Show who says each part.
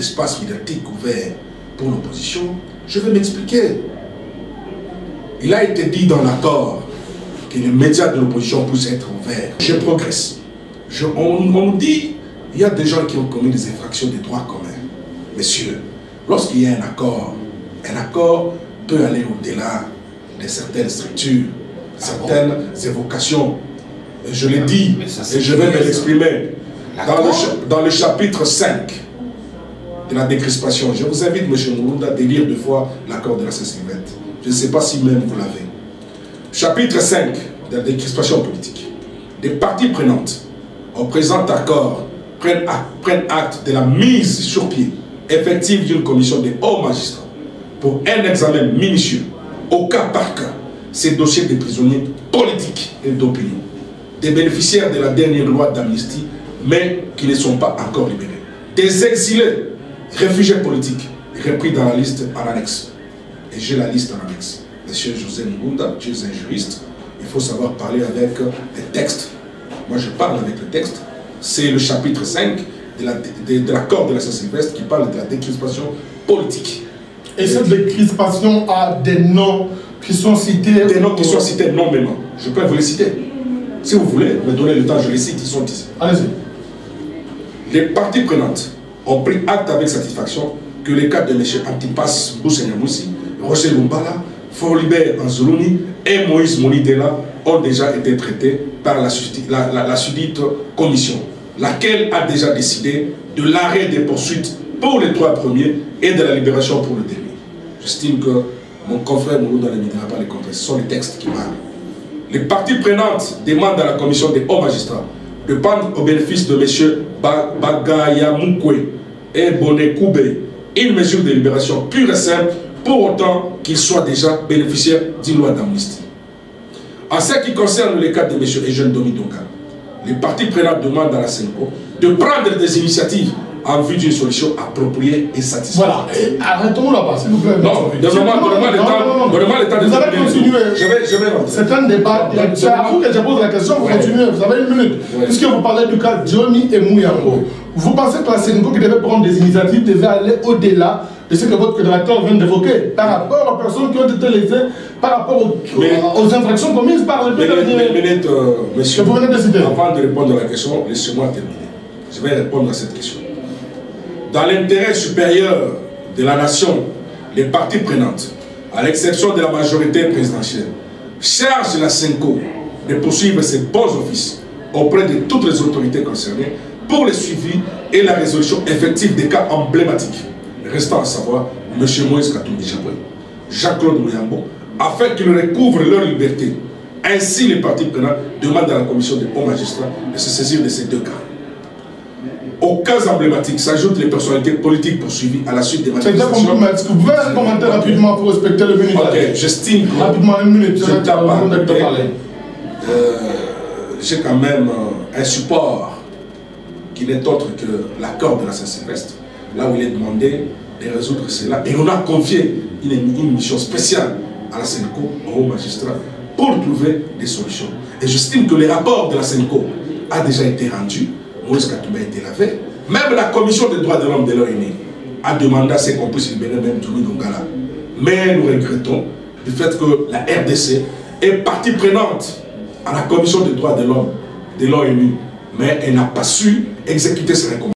Speaker 1: d'espace médiatique ouvert pour l'opposition, je vais m'expliquer. Il a été dit dans l'accord que les médias de l'opposition puissent être ouverts. Je progresse. On nous dit, il y a des gens qui ont commis des infractions des droits communs. Messieurs, lorsqu'il y a un accord peut aller au-delà de certaines structures, certaines évocations. Et je l'ai dit, et je vais me l'exprimer. Dans le chapitre 5 de la décrispation, je vous invite, M. Moulounda, à lire deux fois l'accord de la Saint-Sylvestre. Je ne sais pas si même vous l'avez. Chapitre 5 de la décrispation politique. Des parties prenantes au présent accord prennent acte de la mise sur pied effective d'une commission de hauts magistrats pour un examen minutieux, au cas par cas, ces dossiers des prisonniers politiques et d'opinion, des bénéficiaires de la dernière loi d'amnistie, mais qui ne sont pas encore libérés, des exilés, réfugiés politiques, repris dans la liste en annexe. Et j'ai la liste en annexe. Monsieur José Moulounda, tu es un juriste, il faut savoir parler avec les textes. Moi, je parle avec le texte. C'est le chapitre 5 de l'accord de la Saint-Sylvestre qui parle de la décrispation politique.
Speaker 2: Et cette décrispation a des noms qui sont cités.
Speaker 1: Des noms qui sont cités nommément. Je peux vous les citer. Si vous voulez me donner le temps, je les cite, ils sont ici.
Speaker 2: Allez-y.
Speaker 1: Les parties prenantes ont pris acte avec satisfaction que les cas de M. Antipas Boussenyamousi, Roger Lumbala, Forlibert Anzoulouni et Moïse Molidela ont déjà été traités par la sudite commission, laquelle a déjà décidé de l'arrêt des poursuites pour les 3 premiers et de la libération pour le dernier. J'estime que mon confrère Moulounda ne me dira pas les contraires, ce sont les textes qui parlent. Les parties prenantes demandent à la commission des hauts magistrats de prendre au bénéfice de M. Bagayamukwe et Boné Koubé une mesure de libération pure et simple pour autant qu'il soit déjà bénéficiaire d'une loi d'amnistie. En ce qui concerne les cas de M. Eugène Domi Donga, les parties prenantes demandent à la CENCO de prendre des initiatives en vue d'une solution appropriée et satisfaisante.
Speaker 2: Voilà, arrêtons là-bas, s'il vous plaît.
Speaker 1: Non, donne-moi le temps de
Speaker 2: vous allez continuer.
Speaker 1: Je vais
Speaker 2: c'est un débat. C'est à vous que je pose la question, vous continuez. Vous avez une minute. Puisque vous parlez du cas Johnny et Mouyango. Vous pensez que la CENCO qui devait prendre des initiatives devait aller au-delà de ce que votre fédérateur vient d'évoquer par rapport aux personnes qui ont été lésées, par rapport aux infractions commises par le
Speaker 1: monsieur,
Speaker 2: vous venez de citer.
Speaker 1: Avant de répondre à la question, laissez-moi terminer. Je vais répondre à cette question. Dans l'intérêt supérieur de la nation, les parties prenantes, à l'exception de la majorité présidentielle, chargent la CENCO de poursuivre ses bons offices auprès de toutes les autorités concernées pour le suivi et la résolution effective des cas emblématiques, restant à savoir M. Moïse Katumbi Jaboué, Jacques-Claude Mouyango, afin qu'ils recouvrent leur liberté. Ainsi, les parties prenantes demandent à la commission des hauts magistrats de se saisir de ces 2 cas. Aux cas emblématiques s'ajoutent les personnalités politiques poursuivies à la suite des manifestations.
Speaker 2: Est-ce que vous pouvez commenter rapidement pour respecter le minute?
Speaker 1: Ok, j'estime que...
Speaker 2: Rapidement, une minute.
Speaker 1: J'ai quand même un support qui n'est autre que l'accord de la Saint-Sylvestre, là où il est demandé de résoudre cela. Et on a confié une mission spéciale à la CENCO, aux magistrats, pour trouver des solutions. Et j'estime que le rapport de la CENCO a déjà été rendu. Moïse Katumbi a été lavé. Même la commission des droits de l'homme de l'ONU a demandé à ce qu'on puisse libérer même Domi Dongala. Mais nous regrettons du fait que la RDC est partie prenante à la commission des droits de l'homme de l'ONU, mais elle n'a pas su exécuter ses recommandations.